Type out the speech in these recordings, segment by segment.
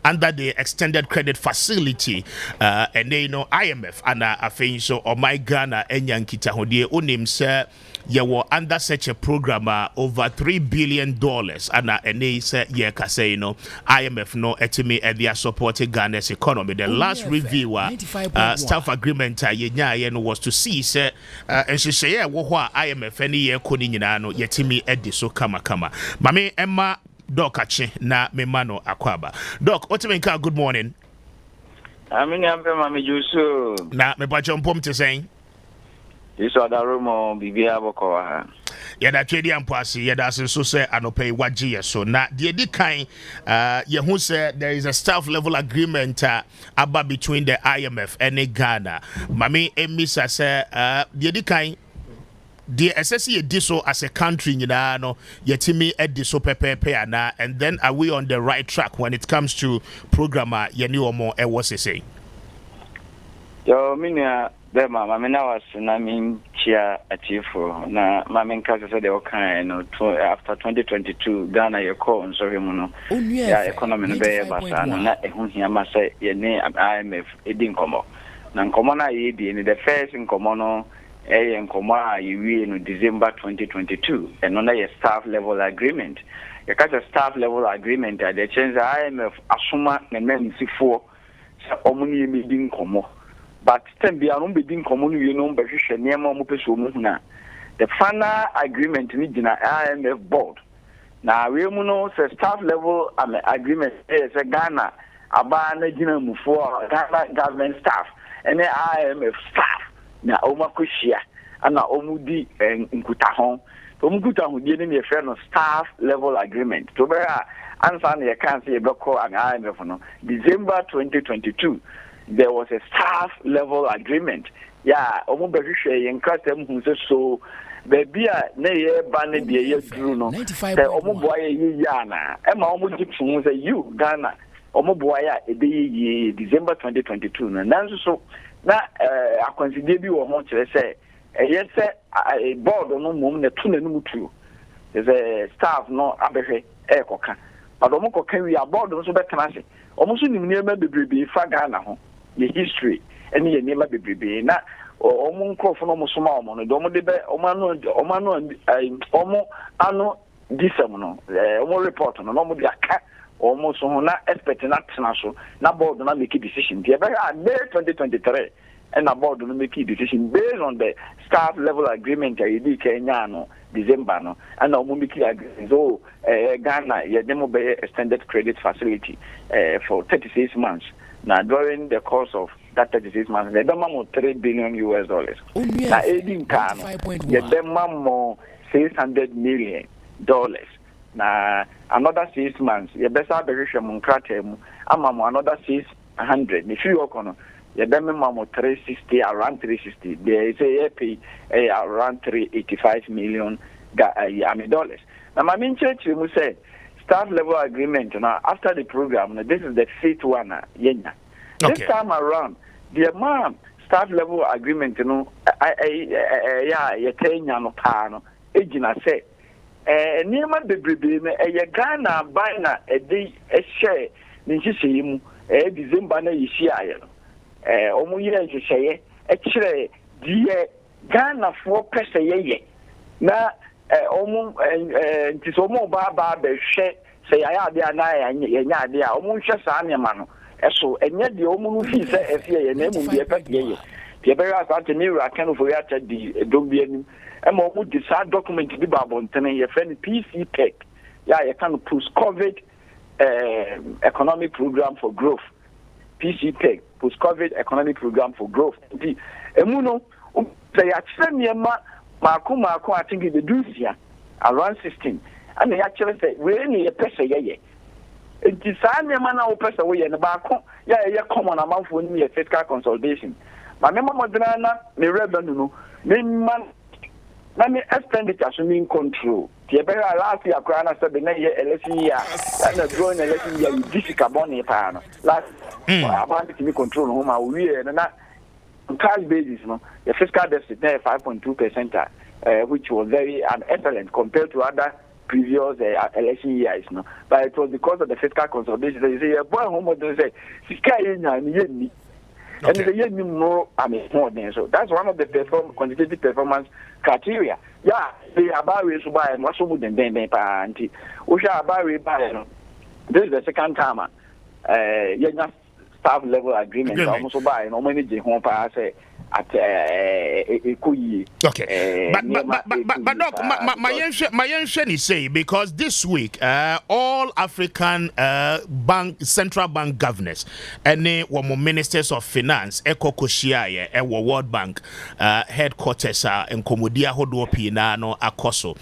under the extended credit facility and they IMF and I think so or my Ghana and Yankita Hodie unim sir you were under such a program over $3 billion and they said say IMF no etime and they are supporting Ghana's economy. The last review staff agreement was to see sir and she say IMF any year koni nyina no yetimi edi so kama mame Emma Doc ache na memano akwaba. Doc, otimenka good morning. Amini ampe mami jusu. Na me ba chompom te sen. Iso adarumo bibia boko ha. Yada twedi ampasi yada so say anope wagie so na de edi kan ye hu say there is a staff level agreement about between the IMF and Ghana. Mami emisa say de edi kan the SSC did so as a country, yetimi edi so pepe ana, and then are we on the right track when it comes to programmer yeni omo was say? Yo minia bema mamina was na min chia achifu na mamin kasa say the kind after 2022 Ghana ye call on sorry muno ya economy no be basa na ehun hia ma say yeni IMF edi nkomo na nkomo na ye di ni the first nkomo no Nkoma in December 2022 and on a staff level agreement. You got a staff level agreement that they change the IMF asuma and then see for omuni meeting komo. But then be around being common but near na. The final agreement in the IMF board. Now we know the staff level agreement is a Ghana abana jina mufo Ghana government staff and the IMF staff. Na omakushia ana omudi nkuta ho to mkuta ho die ne fe no staff level agreement to be answer na can say beko an IMF no December 2022 there was a staff level agreement ya omo behwehwe yen kratam hu so baby a na ye ba na de ye duru no say omo boa ye ya na e ma omo dipu say you Ghana omo boa ya e be ye December 2022 no nanso so na akonsidie bi wo ho kire say yes say board no mum na tu na no mutu is a staff no abehwe koka but omo koka wi board no so betena se omo so nim niema bebrebe fa Ghana ho ye history ene ye niema bebrebe na omo nkofo no mo soma omo no do omo de be omo ano disem no omo report no omo de aka almost so na expect na tena so na board na make a decision the May 2023 and the board no make a decision based on the staff level agreement that you Kenya no December no and now make agreement so Ghana ye demo be extended credit facility for 36 months now during the course of that 36 months they demo more $3 billion na aiding can ye demo more $600 million. Na another 6 months ye besa behwehwe mu nkrata mu ama mu another 600 if you okono ye be mu 360 around 360 they say ye pay around 385 million dollars. Now my main church mu say staff level agreement now after the program now, this is the fifth one yenya this time around the amount staff level agreement ye tenya no pa no ejina say Nima bebrebe me Ghana by na edi share ni nhyehyɛ mu December na yihia aye no omo yire nhyehyɛ kire die Ghana for pese ye na omo ntiso omo ba be hwɛ sɛ ya ade ana ya nya ade a omo hwɛ saa nema no ɛso enye de omo no fi sɛ efie ye na emu bi pese ye tie be ra sa te ni ra kan for ya ta di dombi anim Emo mu decide document bi ba bontene ye friend PCPEC ya ye can post COVID economic program for growth PCPEC post COVID economic program for growth di emu no say ya kire niema mako I think the dusia around 16 and ya kire say we ni ye pese ye enti sa niema na wo pese we ye ne ba ko ya ye common amanfo ni ye fiscal consolidation ma mema modena na me revenue no me man na me expenditure so mean control the better last year krana said na ye election year na growing election year difficult money pa no last about to control no ma we na cash basis no the fiscal deficit na 5.2% which was very excellent compared to other previous election years, no. But it was because of the fiscal consolidation. They say, boy, home say, and they more, so that's one of the quantitative performance criteria. Yeah, they are about to buy and what's over than auntie. We shall buy. This is the second time. Staff level agreement. Almost buy and many home pass at okay, but doc, my is say because this week all African central bank governors and ministers of finance ekokoshia World Bank headquarters and komodia hodo pina no akoso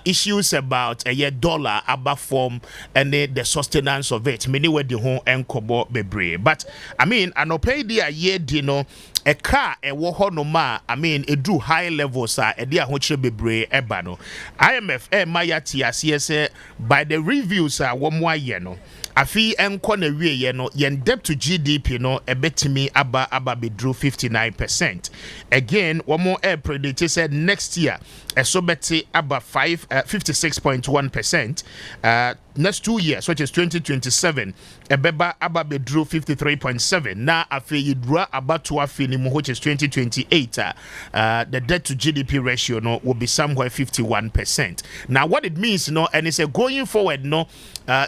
issues about a dollar above form and the sustenance of it many were the home and kobo bebre, but I mean anopay dia ye dino a car a wohonoma, I mean, it do high levels, a dear hoche bebre ebano. IMF maya TSS by the reviews are 1 more yeno. Afi enkone wie yeno yen debt to GDP no ebetimi aba bedru 59%. Again, one more predict said next year esobeti aba 56.1%. Next 2 years, which is 2027, ebeba aba bedru 53.7. Na afi yidra aba to afini which is 2028. The debt to GDP ratio no will be somewhere 51%. Now what it means, no, and it's a going forward, no,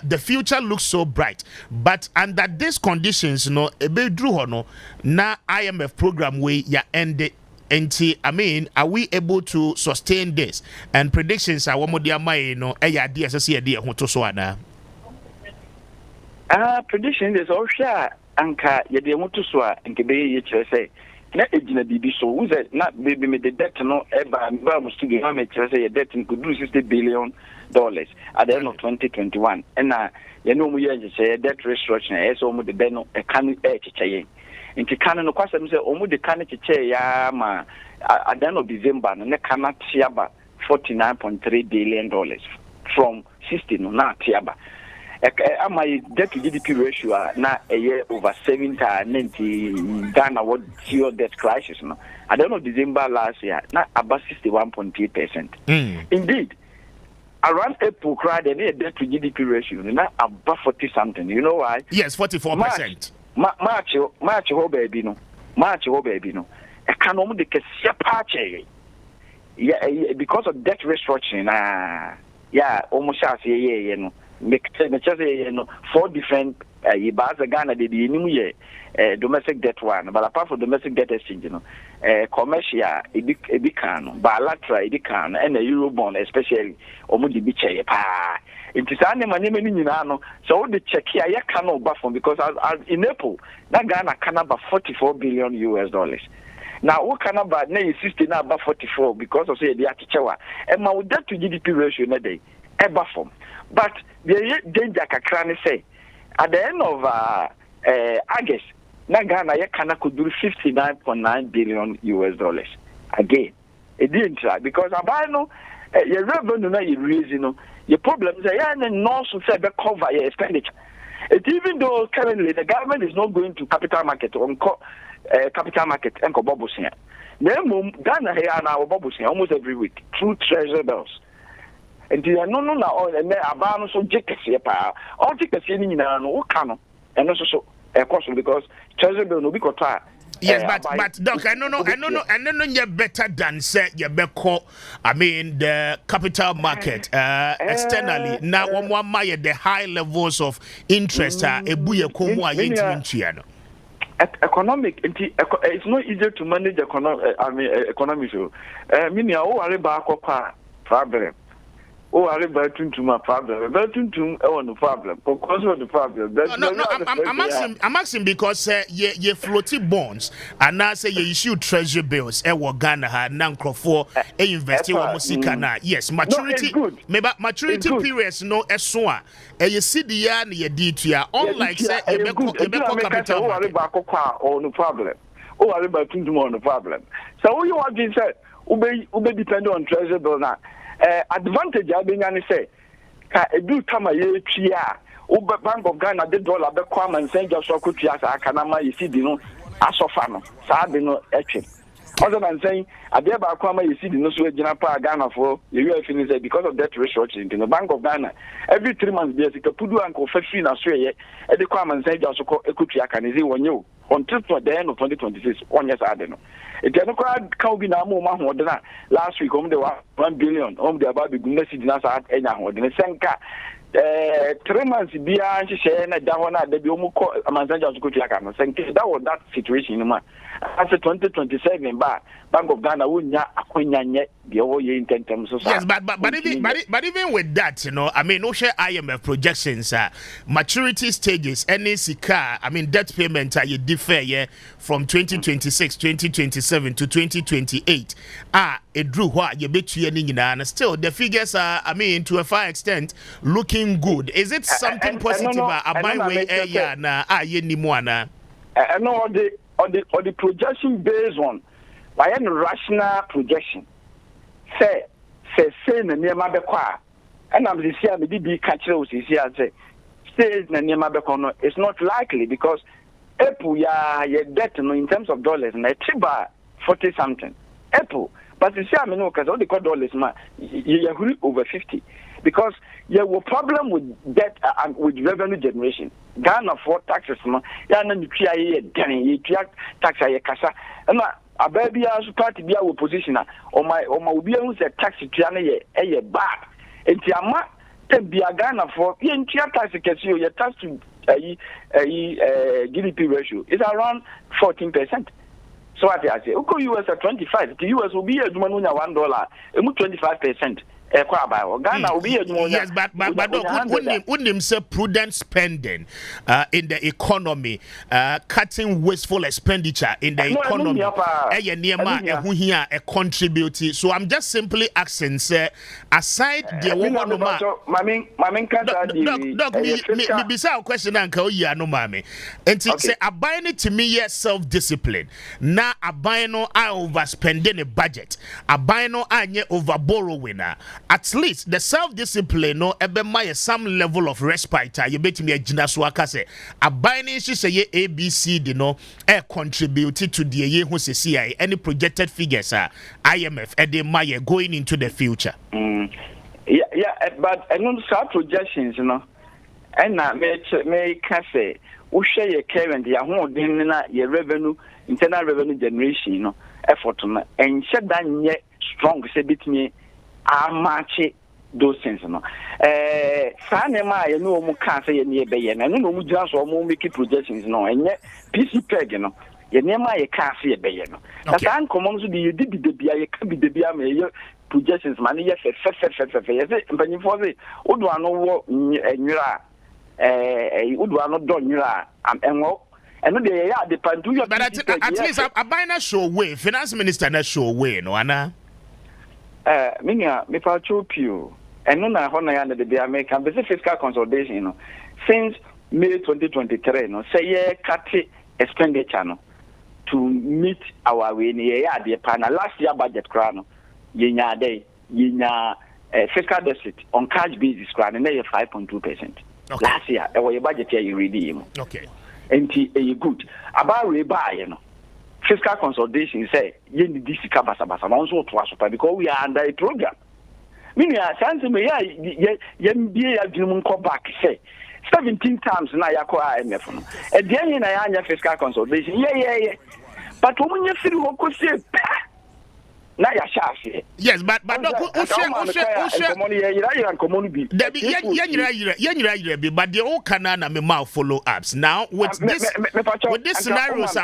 the future looks so bright, but under these conditions, no, ebedru no, na IMF program we ya ended. I mean, are we able to sustain this? And predictions are one more dear my no prediction is all share anka ye want to swa and be ye say na ejina bibi so who said not baby me the debt no eba must to be how much say your debt could do $60 billion at the end of 2021 and you know we say debt restructuring so mo the beno e kan e nti kan no kwasem say omu de kan chiche ya ma at the end of December no ne kan tiaba $49.3 billion from 60 no na tiaba my debt to GDP ratio na a year over 70 Ghana what zero debt crisis no at the end of December last year na about 61.8%. Indeed, around April crowd the debt to GDP ratio na about 40 something. You know why? Yes, 44%. March ho baby no economy de kesia pache because of debt restructuring almost as ye no make no 4 different Baza Ghana the new year domestic debt one, but apart from domestic debt exchange commercial ebikano bilateral ebikano and the Eurobond especially omudi biche pa it is an no so the check here you cannot buffer because as in April that Ghana can about $44 billion. Now what can about na 60 now about 44 because of say the atichewa and my debt to GDP ratio na day e buffer. But the danger kakra say at the end of August na Ghana you could do $59.9 billion. Again it didn't try because about no your revenue na you raise your problem is no so say cover your expenditure. Even though currently the government is not going to capital market and bubbles here. Then Ghana here now bubbles here almost every week through treasury bills. And they are no and they are so jickets here all jickets here no cano and also so because treasury bill no be got. Yes, but Doc, I don't know you're better than say you beko. I mean the capital market externally now one my the high levels of interest ebuye komo ayintiano. Economic it's not easy to manage economy so meaning o worry ba akwa problem. Oh, I live by to my problem. The problem. Because of the problem. No, I'm asking because you floating bonds and now say you issue treasury bills. Ghana had non-crop invest in Musikana. Yes, maturity. Maybe maturity periods no eswa. You see the year you did to unlike say you capital. Oh, I live by no problem. Oh, I live by no problem. So you want to say ube depend on treasury bill now. Advantage I being any say do come a year Bank of Ghana the dollar be come and send just so could as I can you see the no asofano so I be no etching Other than saying, I dare back come you see the no sweat Ghana Ghana for you have finished because of that restructuring in the Bank of Ghana. Every 3 months, there's a Pudu and Kofi in Australia, and the Kwame said also called equity can is one you until the end of 2026, 1 year I don't know. It can be now more than last week, there were 1 billion, the about the goodness in us at any one. The Senka 3 months behind share that one at the Biomuko Amazon to that was that situation. As a 2027 Bank of Ghana wouldn't yet the whole year in terms of yes, but even with that, I mean, no share IMF projections, maturity stages, NACK, I mean, debt payment are you differ from 2026, 2027 to 2028. It drew what you bet you and still the figures are, I mean, to a far extent, looking good. Is it something positive about way area na yenimwana? No, on the projection based on by any rational projection. Say na niema bekwa. And I'm this year maybe be catcher was this year say na niema bekwa no, it's not likely because Apple ya debt no in terms of dollars na tiba 40 something. Apple, but you see I mean because all the dollars ma you over 50 because you have a problem with debt and with revenue generation. Ghana for taxes no ya na nitria ye den ye tax ye kasa na a baby as party be our position or my obi who say tax tua na ye bad enti ama te bia Ghana for ye ntia tax kesi ye tax to GDP ratio is around 14%. So what I say, okay, US at 25, the US will be a $1, 25%. Ghana will be yes, but wouldn't him say prudent spending in the economy, cutting wasteful expenditure in the economy, a contribute. So I'm just simply asking, sir, aside the woman, me bisa question uncle ya no mami, and say abide it to me yes self-discipline. Now abide no I overspending a budget, abide no I over borrowing. At least the self-discipline no ebe some level of respite you bet me a jinaswaka say abiding she say ABC no contributed to the year who say any projected figures IMF and going into the future. Yeah, but I know some projections, and now may say we share your current your revenue, internal revenue generation, effort and shut down yet strong say between match those things Sanema you know mu can say near bay and no mu just or make projections and yet PC peg you never you can't see a bay that uncommon to be did the beer can be the beer mayor projections money yes but you for the Uduano Uduano don you are and no they are the pandu but at least a binary show way finance minister na show way no ana me pa chopio and no na hona ya de be American basic fiscal consolidation since May 2023 say cut expenditure to meet our way ya de pana last year budget crown yenya dey fiscal deficit on cash basis crown na 5.2%. Last year our budget here you redeem and good about we buy fiscal consolidation say you need this basa also to us because we are under a program. Meaning, Santi me go back say 17 times now you IMF. And then in a fiscal consolidation, yeah. But when you feel what say now you shall yes, but no, but the old canana me mouth follow ups. Now with this scenarios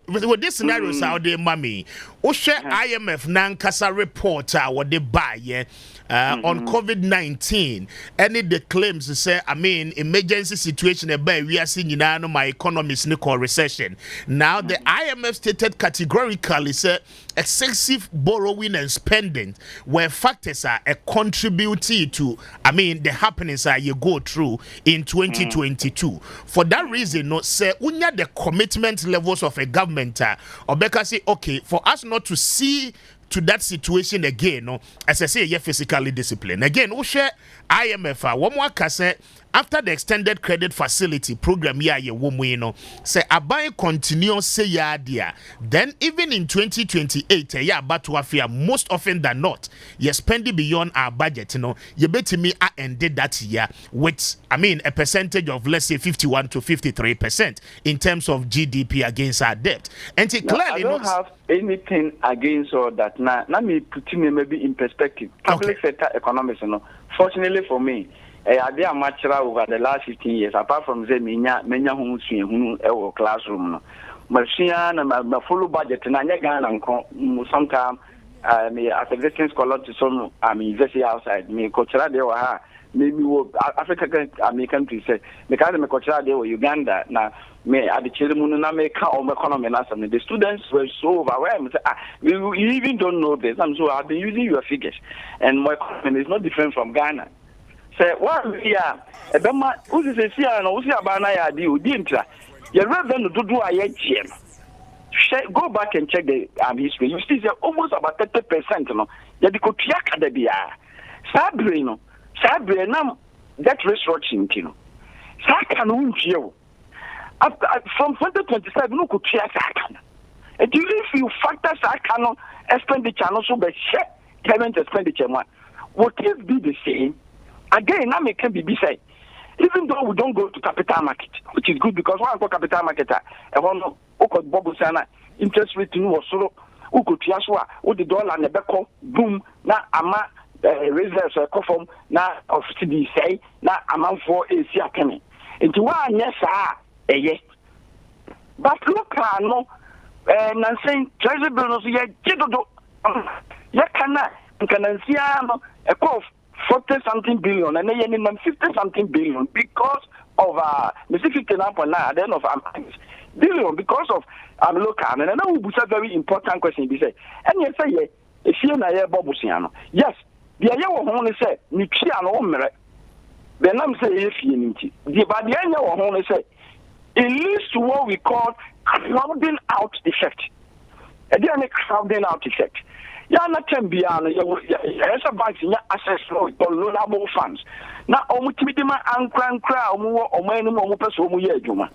with this scenarios out there, mommy. IMF Nankasa report what they buy on COVID-19. Any the claims say, I mean, emergency situation we are seeing in my economy is in recession. Now the IMF stated categorically say excessive borrowing and spending where factors are a contributing to the happenings you go through in 2022. For that reason, no say unya the commitment levels of a government or because say okay for us not to see to that situation again, no, as I say, you're physically disciplined. Again, we share IMF. One more case, after the extended credit facility program ya ye wo mu yi no say aban continue say ya dia, then even in 2028 ya about afia most often than not you spending beyond our budget, you know, you betimi ended that year with a percentage of let's say 51 to 53% in terms of GDP against our debt. And it clearly I don't have anything against all that. Now let me put it maybe in perspective. Public sector economics, you know, fortunately for me, I did a much over the last 15 years, apart from the many who classroom. Machine and my full budget, and I get sometimes as a visiting scholar to some university outside, me cultural there maybe Africa countries say because me cultural there Uganda now me at the children na make economy na some the students were so overwhelmed. You even don't know this. I'm so I've been using your figures and my economy is not different from Ghana. Say what we are ebema who say see na who see abana ya di intra your revenue do aye go back and check the history. You see almost about 30%, you know. You could check at the BR. Sabre, no. Sabre, now that restructuring, you know. Sakan you. From 2027, no could check Sakan. And if you factor Sakan expenditure, also be check payment expenditure, what if be the same? Again, I can be beside. Even though we don't go to capital market, which is good because when I go capital market, I want to bubble sana interest rate was so who could yaswa with the dollar and the back boom na ama reserves conform na of CD say na amount for AC coming into one yes yes but look no and saying treasury bills ya jido ya kana a call 40-something billion and then 50-something billion because of specific at the end of billion because of local. And I know it's a very important question. They say, and you say, if you know Bobusiano, yes, the idea of only say, Nichiano merit. Then I'm saying, if you need the but the idea of only say, it leads to what we call crowding out effect. Again, a crowding out effect. Yana can be as a bank in access for loanable funds. Now, Omutimidima and Cran Crow, or many more person, Juma.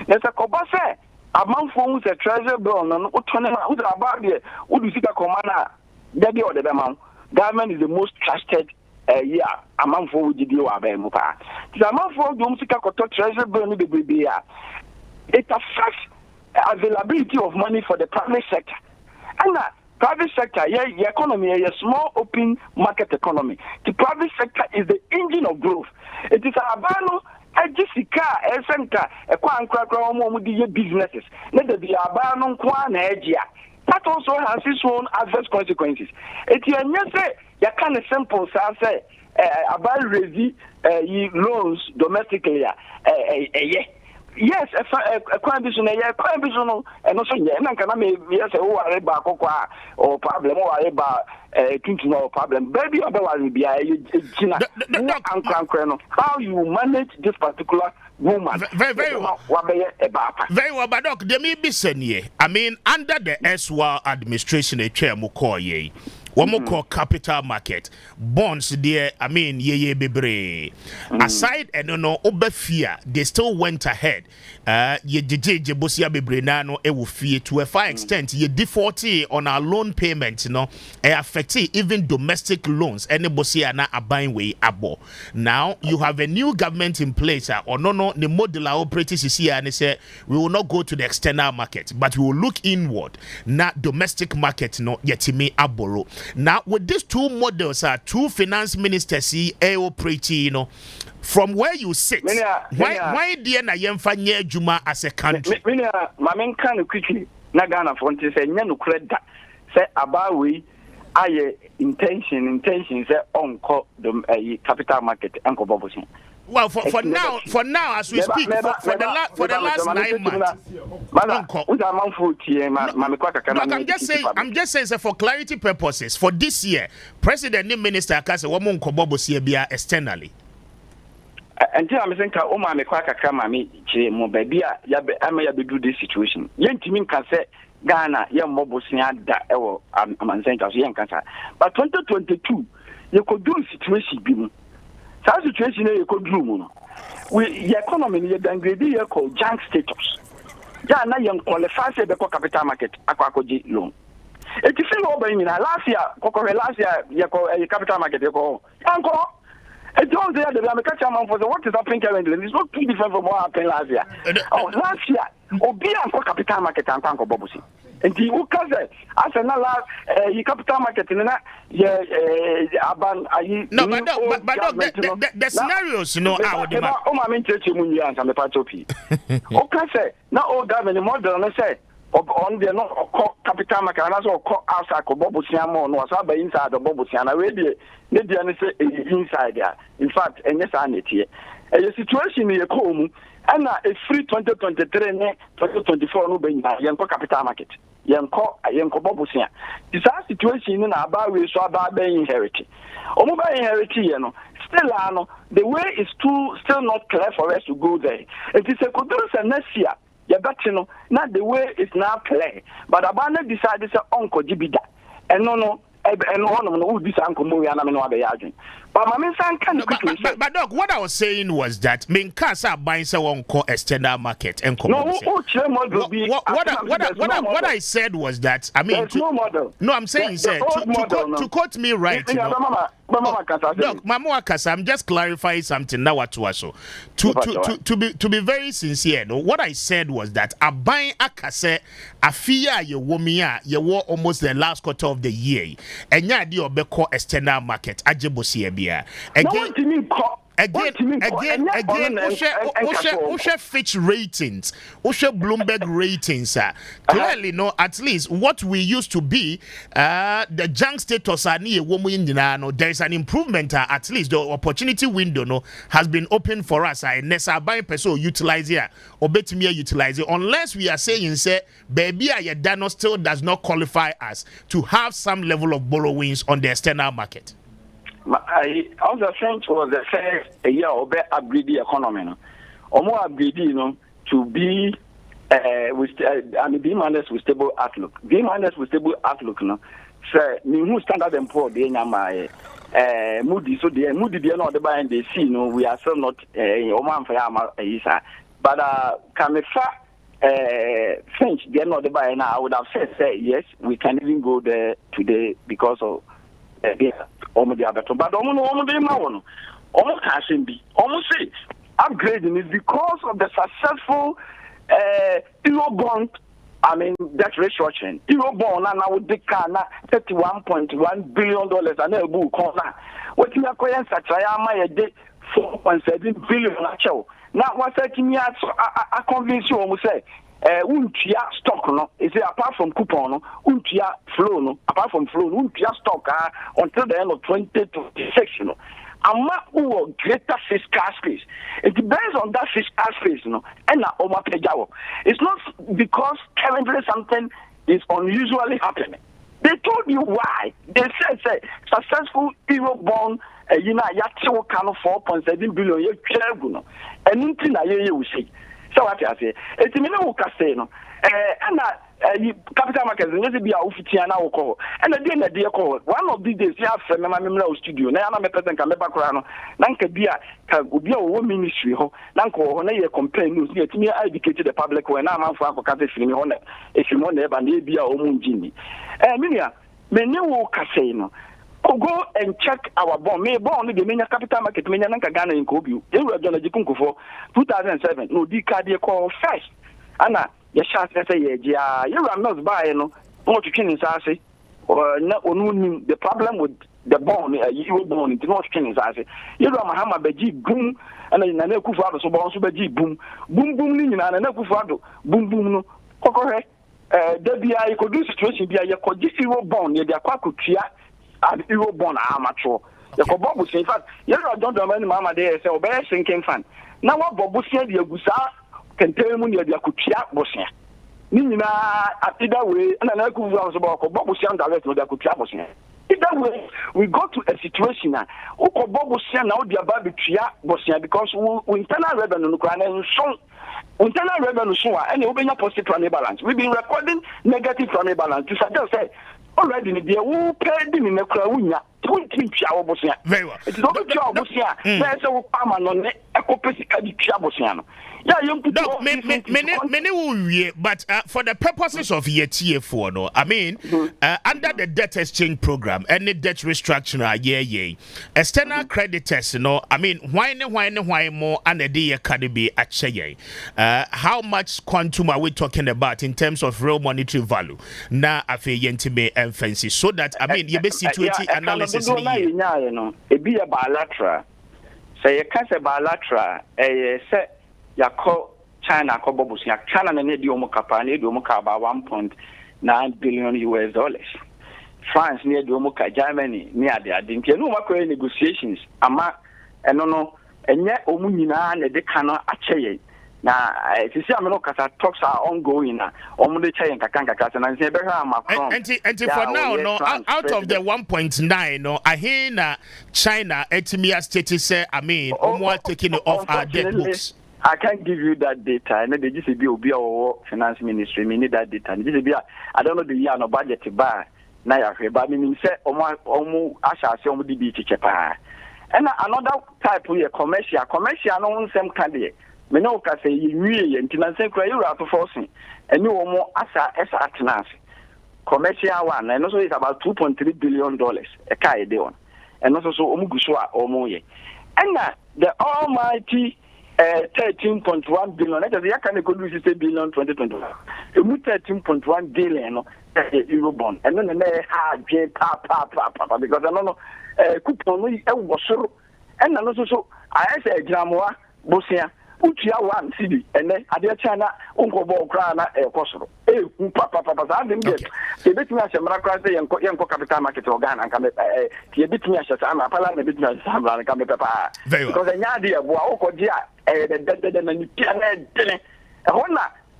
There's a cobase among phones a treasure bill and who's about the Udusika Commander, Daddy or the amount. Government is the most trusted among four GDO Abemupa. The amount for Domsika Koto treasure bill need to be it affects availability of money for the private sector. And private sector, the economy is a small open market economy. The private sector is the engine of growth. It is a abano, a Jessica, a center, a businesses. Let there be a abano, that also has its own adverse consequences. It is you can simple say about raising loans domestically. Yes, a condition, and also, and can I maybe yes, or problem or no problem. Baby, otherwise, will be a how you manage this particular woman. Very well, but doc, there may be senior. Under the SWA administration, a chair Mukoye. One more call capital market bonds there. Ye bebre. Aside and no obefia, they still went ahead. Ye DJ Bosia bebre nano ewufie to a far extent. Ye defaulty on our loan payments, affecting even domestic loans. Any bosia na abine way abo. Now you have a new government in place. Or no, the model operators is here and they say we will not go to the external market, but we will look inward. Na domestic market yetime aboro. Now, with these two models, two finance ministers operating, from where you sit, why dear na yemfanye Juma as a country? Mamen can quickly Nagana Fonte say, no credit, say about we intention say on the capital market, Uncle Bobusin. Well, for now, as we speak, for the last 9 months. I'm just saying, for clarity purposes, for this year, President and Minister Akase won't kobobo siebia externally. Until I'm saying, "Oh my, me kwaka kama me che mo baby ya do this situation." Yentimi can say Ghana ya mobo sinya da ewo am saying that yen can say. But 2022, you could do situation bi mu. That situation is called room. We the economy is downgraded called junk status. Yeah, now you qualify for the capital market, aquacoji loan. It is still over in last year, you capital market, you go. Uncle, it don't say the American chairman for what is happening currently. It's not too different from what happened last year. Last year, Obia for capital market and Tanko Bobusi. And the Ukaze, as another capital market in the scenarios, I mean, church, and the part of P. Okaze, not all government model, and say, on the no capital market, and also outside Bobusiamo, no, so by inside the Bobusiana, already, inside there. In fact, and yes, I need here. A situation in the home, and a free 2023, 2024, no, being a capital market. Yanko Bobusia. This situation in our way so about being inherited. Omuba inherited, still the way is still not clear for us to go there. It is a kudus and next year, not the way is now clear. But Abana decided to uncle Jibida. And no, and one of this uncle Muriana Minoabe. But Doc, what I was saying was that Minkasa buying someone called external market and what I said was that no model. No, I'm saying to quote me right. Doc, I'm just clarifying something now. To be very sincere, what I said was that a buying akase afia ye womia ye were almost the last quarter of the year, and ya di obeko external market ajebosi. Again, Fitch ratings, Bloomberg ratings. Clearly, no, at least what we used to be, the junk status are near woman. There is an improvement. At least the opportunity window has been open for us. Nessa buying person utilize here or bet me utilize it, unless we are saying say, baby, Dano still does not qualify us to have some level of borrowings on the external market. I also think was the first year of upgrade the economy. Or more upgrade, to be being honest with stable outlook. Being honest with stable outlook, say who Standard and Poor the Moody, so the Moody they are not the buy and they see we are still not Oman for but French they are not the buy now. I would have said yes, we can even go there today because of but almost upgrading is because of the successful Eurobond, debt restructuring. Eurobond and now the car $31.1 billion and a book corner. What you are calling such a day 4.7 billion actual. Now what's that me I convince you almost say untia stock no is apart from coupon untia flow no apart from flow untia stock until the end of 2026 ama greater fiscal space. It depends on that fiscal space and it's not because currently something is unusually happening. They told you why. They said successful Eurobond yatiwo kano 4.7 billion and nothing we say. So what I say, it's me no say no. And capital markets no be a ofiti na wo and the day call. One of these days you have me my studio. Na na me person can me bakura no. Na nka bia ka obi a wo ministry ho. Na nka ho na ye compare news. Ye timi educate the public when na manfo akọ ka firi me ho na efi mo na e ba na bia o mu ngini. Minia me ne wo ka say no. Go and check our bond. Me bond the menya capital market menya nanka Ghana in Kobi. They were John Jikunku for 2007. No di card they call first. Anna, your shot say yeah, you are not buying no. What you can say or the problem with the bond, you were born into not can say. You are Mahama Beji boom and then Nakufado so bon Beji boom boom boom and Nakufado boom boom no. Correct. There be a could do situation be a could you bond near the Aquacutia. Eurobond amateur. The Bobu in fact, you don't know Mama there say obey sinking fan. Now what Bobu said the Gusa can tell me the Akutia Bosnia. Nina either way, and I could was about Bobu Sian direct with the Akutia Bosnia. Either way, we got to a situation now. Bobu Sian now the Babitia Bosnia because we internal revenue and so internal revenue so and open a positive primary balance. We've been recording negative primary balance to suggest say already in the who paid in the crowd. 20 Chabosia. Very well. It's not a Chabosia. There's a Pama on a copesica di Chabosiano. Yeah, you put many will, but for the purposes of year TF4, no, I mean, under the debt exchange program, any debt restructuring, external creditors, no, I mean, why more, and the day can be at Cheye. How much quantum are we talking about in terms of real monetary value? Now, I feel yentime and fancy, so that I mean, you be situated analysis. It be a bilateral. Say, you can't say bilateral, say. Yako China Kobobusia China and Idiomo Capani, Domoka about $1.9 billion US. France near Domoka, Germany, near the Adintia, no more negotiations. Ama and no, and yet Omunina and the Decano Ache. Now, if you see, I'm not talks are ongoing. Only Chayan Kakanka and I say, Macron. And for now, no, out of the 1.9, no, I hear China, Etimia status, I mean, Onua taking it off our debt books. I can't give you that data. And they just be our finance ministry. We need that data. I don't know the year no budget to buy. Now, but I mean, say, almost Asha, some DB teacher. And another type of commercial, no same candidate. Me no can say you and Tinan Cry, you're Ato Forson. And you more Asa Atenas. Commercial one, and also it's about $2.3 billion. A Kai Deon. And also Omuguswa or Moye. And the almighty. 13.1 billion. That is the kind of good billion 2021. You move 13.1 billion euro bond, and then they had because I don't know coupon was so, and also so I say Gramwa Bosia. Utia one city, and then at the China, Uncle Grana, Kosovo. Papa, I didn't get the bit me as a Maracra and Yanko Capital Market organ and come the bit me as I'm a palan, a bit me as I'm a come papa. Because the idea of Wako Dia, and you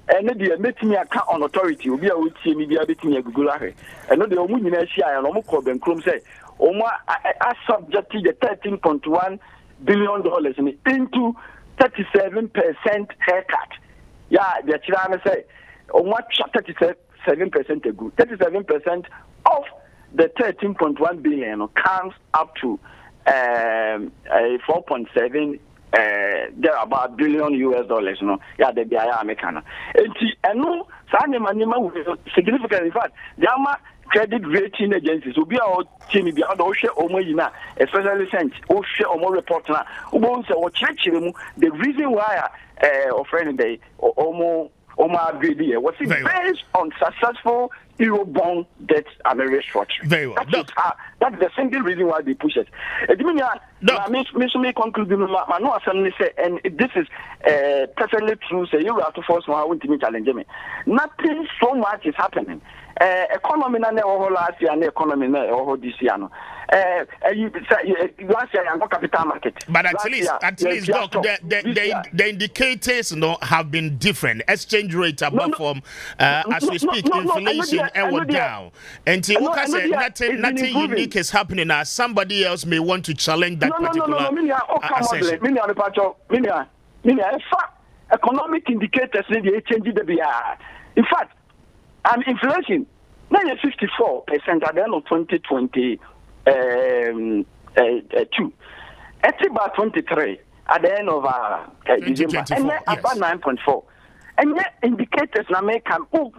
and maybe a meeting account on authority will be a with me, a bit me a Gulare. And not the Omunia and Omuko and Krum say, Oma, I subject the $13.1 billion into 37% haircut. Yeah, the China say, what 37% ago? 37% of the 13.1 billion comes up to 4.7 there about billion US dollars. No, yeah, the BIA American. And no, significant. In fact, the credit rating agencies will be our team be out of especially sent or report now. The reason why offering the was based on successful Eurobond debt and restructuring. Very well. That's the single reason why they push it. I conclude say, and this is perfectly true. Say you have to force one won't challenge me. Nothing so much is happening. Economy na last year and economy na this year no. Last year and capital market. But at least, Doc, the indicators have been different. Exchange rate above from as we speak, inflation and down. And nothing unique is happening as somebody else may want to challenge that particular assessment. Economic indicators they change the BR. In fact, inflation, 54% at the end of 2022. It's about 23 at the end of December, and then about 9.4. And yet indicators now make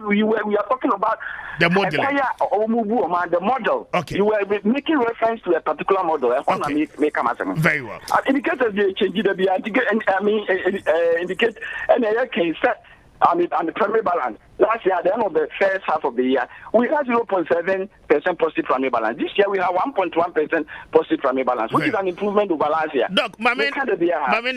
we are talking about the model. The model. Okay. You were making reference to a particular model. Okay. Very well. Indicators they change the indicate and the case on the primary balance. Last year, at the end of the first half of the year, we had 0.7% positive primary balance. This year, we have 1.1% positive primary balance, which is an improvement over last year. Doc, Mamin,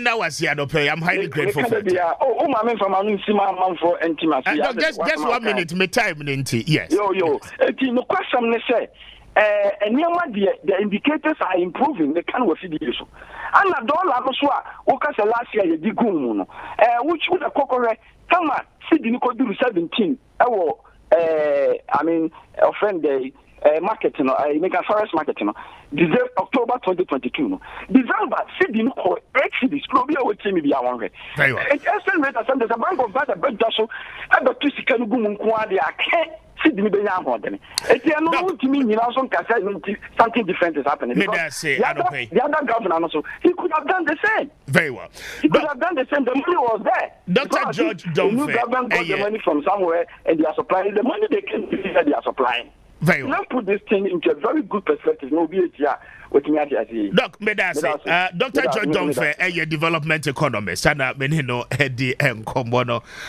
now was here, I'm highly grateful for that. Oh, Mamin from Anunsima, for intimacy. Just 1 minute, my time, yes. No question, they say. And the indicators are improving. They can't see the issue. And the dollar, last year, you did good, which would a cocoa. Come on, Sydney could do 17. Offend the market, make a forest market, December, October 2022. December, Sydney could actually probably with me be around it. It's estimate that there's a bank of that, but just so I got to see can go on, see the Benya Hodden. It's not to me, you know, something different is happening. The other governor also, he could have done the same. Very well. He could have done the same. The money was there. Dr. George Domfeh. The new government got the money from somewhere and they are supplying the money they can see that they are supplying. Very well. Let's put this thing into a very good perspective. No, be it here. Doc, Dr. George Domfeh, a development economist, and I mean, Eddie and Combono.